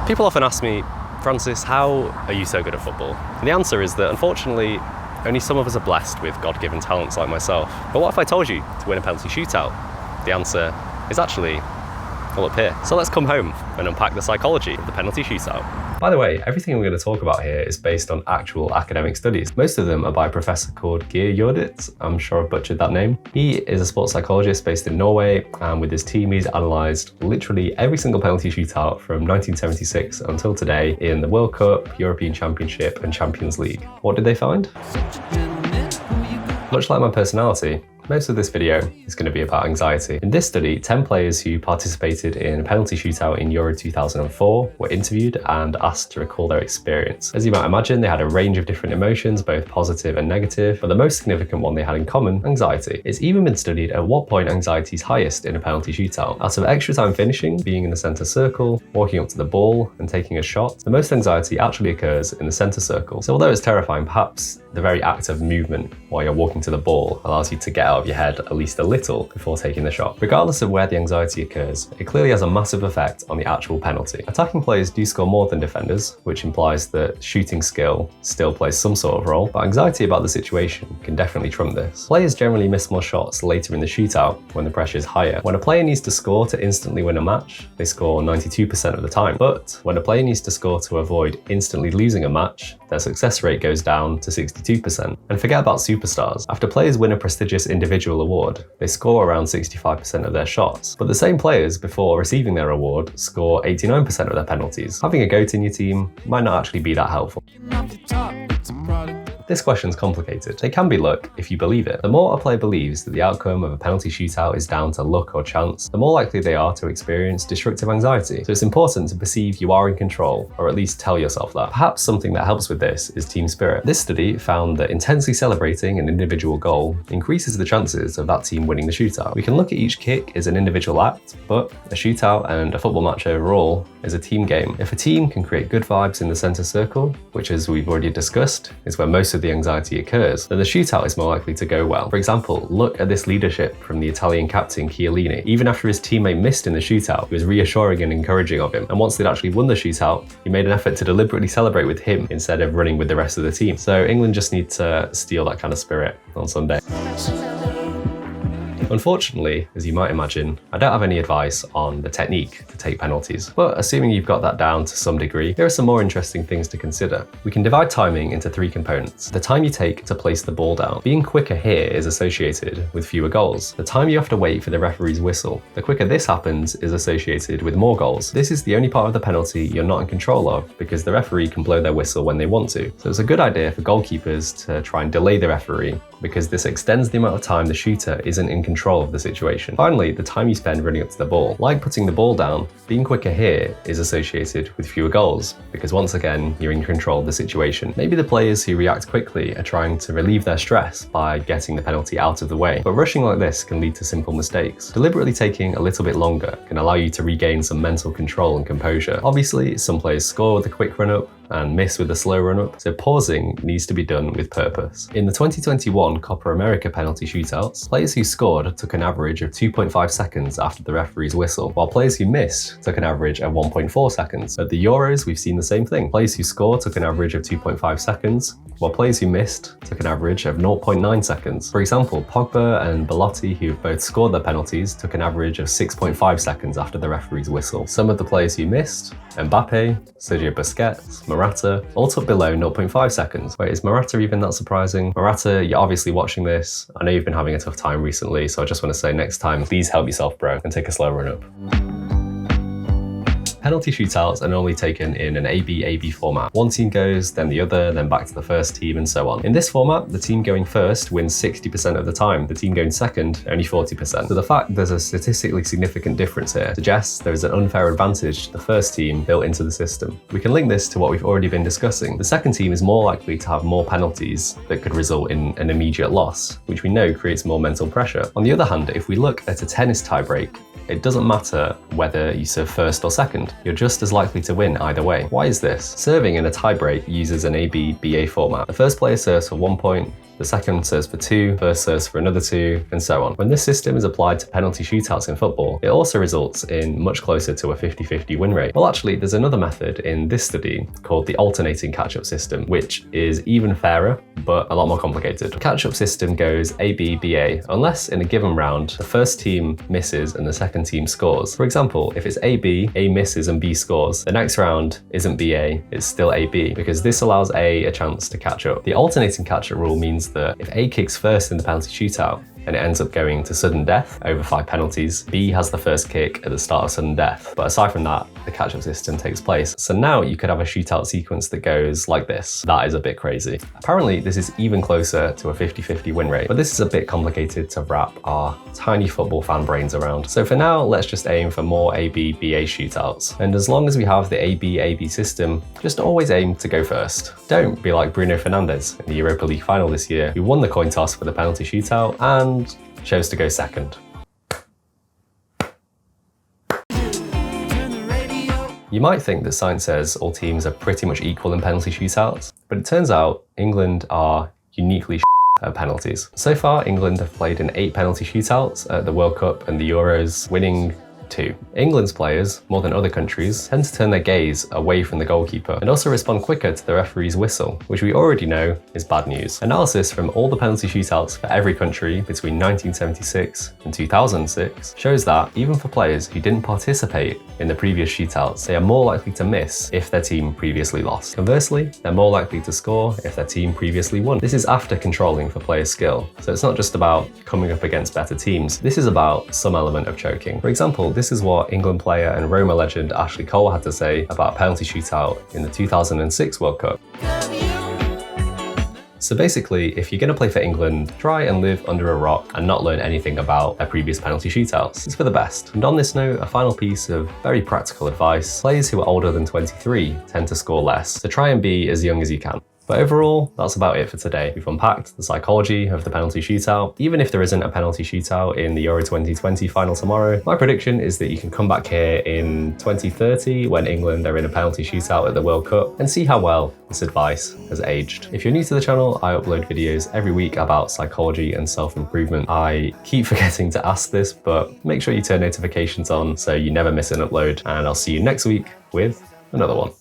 People often ask me, Francis, how are you so good at football? And the answer is that unfortunately, only some of us are blessed with God-given talents like myself. But what if I told you to win a penalty shootout? The answer is actually all up here. So let's come home and unpack the psychology of the penalty shootout. By the way, everything we're going to talk about here is based on actual academic studies. Most of them are by a professor called Geir Jordet. I'm sure I've butchered that name. He is a sports psychologist based in Norway, and with his team he's analysed literally every single penalty shootout from 1976 until today in the World Cup, European Championship and Champions League. What did they find? Much like my personality, most of this video is going to be about anxiety. In this study, 10 players who participated in a penalty shootout in Euro 2004 were interviewed and asked to recall their experience. As you might imagine, they had a range of different emotions, both positive and negative, but the most significant one they had in common, anxiety. It's even been studied at what point anxiety is highest in a penalty shootout. Out of extra time finishing, being in the centre circle, walking up to the ball and taking a shot, the most anxiety actually occurs in the centre circle. So although it's terrifying, perhaps the very act of movement while you're walking to the ball allows you to get out of your head at least a little before taking the shot. Regardless of where the anxiety occurs, it clearly has a massive effect on the actual penalty. Attacking players do score more than defenders, which implies that shooting skill still plays some sort of role, but anxiety about the situation can definitely trump this. Players generally miss more shots later in the shootout when the pressure is higher. When a player needs to score to instantly win a match, they score 92% of the time. But when a player needs to score to avoid instantly losing a match, their success rate goes down to 62%. And forget about superstars. After players win a prestigious individual award, they score around 65% of their shots. But the same players, before receiving their award, score 89% of their penalties. Having a GOAT in your team might not actually be that helpful. This question's complicated. It can be luck if you believe it. The more a player believes that the outcome of a penalty shootout is down to luck or chance, the more likely they are to experience destructive anxiety. So it's important to perceive you are in control, or at least tell yourself that. Perhaps something that helps with this is team spirit. This study found that intensely celebrating an individual goal increases the chances of that team winning the shootout. We can look at each kick as an individual act, but a shootout and a football match overall is a team game. If a team can create good vibes in the centre circle, which as we've already discussed, is where most of the anxiety occurs, then the shootout is more likely to go well. For example, look at this leadership from the Italian captain Chiellini. Even after his teammate missed in the shootout, he was reassuring and encouraging of him. And once they'd actually won the shootout, he made an effort to deliberately celebrate with him instead of running with the rest of the team. So England just need to steal that kind of spirit on Sunday. Unfortunately, as you might imagine, I don't have any advice on the technique to take penalties, but assuming you've got that down to some degree, there are some more interesting things to consider. We can divide timing into 3 components. The time you take to place the ball down. Being quicker here is associated with fewer goals. The time you have to wait for the referee's whistle. The quicker this happens is associated with more goals. This is the only part of the penalty you're not in control of because the referee can blow their whistle when they want to. So it's a good idea for goalkeepers to try and delay the referee because this extends the amount of time the shooter isn't in control of the situation. Finally, the time you spend running up to the ball. Like putting the ball down, being quicker here is associated with fewer goals because once again, you're in control of the situation. Maybe the players who react quickly are trying to relieve their stress by getting the penalty out of the way, but rushing like this can lead to simple mistakes. Deliberately taking a little bit longer can allow you to regain some mental control and composure. Obviously, some players score with a quick run-up and miss with a slow run-up, so pausing needs to be done with purpose. In the 2021 Copa America penalty shootouts, players who scored took an average of 2.5 seconds after the referee's whistle, while players who missed took an average of 1.4 seconds. At the Euros, we've seen the same thing. Players who scored took an average of 2.5 seconds, while players who missed took an average of 0.9 seconds. For example, Pogba and Belotti, who have both scored their penalties, took an average of 6.5 seconds after the referee's whistle. Some of the players who missed, Mbappe, Sergio Busquets, Morata, all took below 0.5 seconds. Wait, is Morata even that surprising? Morata, you're obviously watching this. I know you've been having a tough time recently, so I just want to say next time, please help yourself, bro, and take a slow run up. Penalty shootouts are normally taken in an ABAB format. One team goes, then the other, then back to the first team, and so on. In this format, the team going first wins 60% of the time, the team going second only 40%. So the fact there's a statistically significant difference here suggests there is an unfair advantage to the first team built into the system. We can link this to what we've already been discussing. The second team is more likely to have more penalties that could result in an immediate loss, which we know creates more mental pressure. On the other hand, if we look at a tennis tiebreak, it doesn't matter whether you serve first or second, you're just as likely to win either way. Why is this? Serving in a tiebreak uses an ABBA format. The first player serves for 1 point, the second serves for 2, first serves for another 2, and so on. When this system is applied to penalty shootouts in football, it also results in much closer to a 50-50 win rate. Well, actually, there's another method in this study called the alternating catch-up system, which is even fairer, but a lot more complicated. The catch-up system goes AB, BA, unless in a given round, the first team misses and the second team scores. For example, if it's AB, A misses and B scores, the next round isn't BA, it's still AB, because this allows A chance to catch up. The alternating catch-up rule means that if A kicks first in the penalty shootout, and it ends up going to sudden death over 5 penalties, B has the first kick at the start of sudden death. But aside from that, the catch-up system takes place. So now you could have a shootout sequence that goes like this. That is a bit crazy. Apparently, this is even closer to a 50-50 win rate, but this is a bit complicated to wrap our tiny football fan brains around. So for now, let's just aim for more AB-BA shootouts. And as long as we have the AB-AB system, just always aim to go first. Don't be like Bruno Fernandes in the Europa League final this year, who won the coin toss for the penalty shootout and chose to go second. You might think that science says all teams are pretty much equal in penalty shootouts, but it turns out England are uniquely at penalties. So far, England have played in 8 penalty shootouts at the World Cup and the Euros, winning 2. England's players, more than other countries, tend to turn their gaze away from the goalkeeper and also respond quicker to the referee's whistle, which we already know is bad news. Analysis from all the penalty shootouts for every country between 1976 and 2006 shows that even for players who didn't participate in the previous shootouts, they are more likely to miss if their team previously lost. Conversely, they're more likely to score if their team previously won. This is after controlling for player skill, so it's not just about coming up against better teams. This is about some element of choking. For example, this is what England player and Roma legend Ashley Cole had to say about a penalty shootout in the 2006 World Cup. So basically, if you're going to play for England, try and live under a rock and not learn anything about their previous penalty shootouts. It's for the best. And on this note, a final piece of very practical advice. Players who are older than 23 tend to score less, so try and be as young as you can. But overall, that's about it for today. We've unpacked the psychology of the penalty shootout. Even if there isn't a penalty shootout in the Euro 2020 final tomorrow, my prediction is that you can come back here in 2030 when England are in a penalty shootout at the World Cup and see how well this advice has aged. If you're new to the channel, I upload videos every week about psychology and self-improvement. I keep forgetting to ask this, but make sure you turn notifications on so you never miss an upload, and I'll see you next week with another one.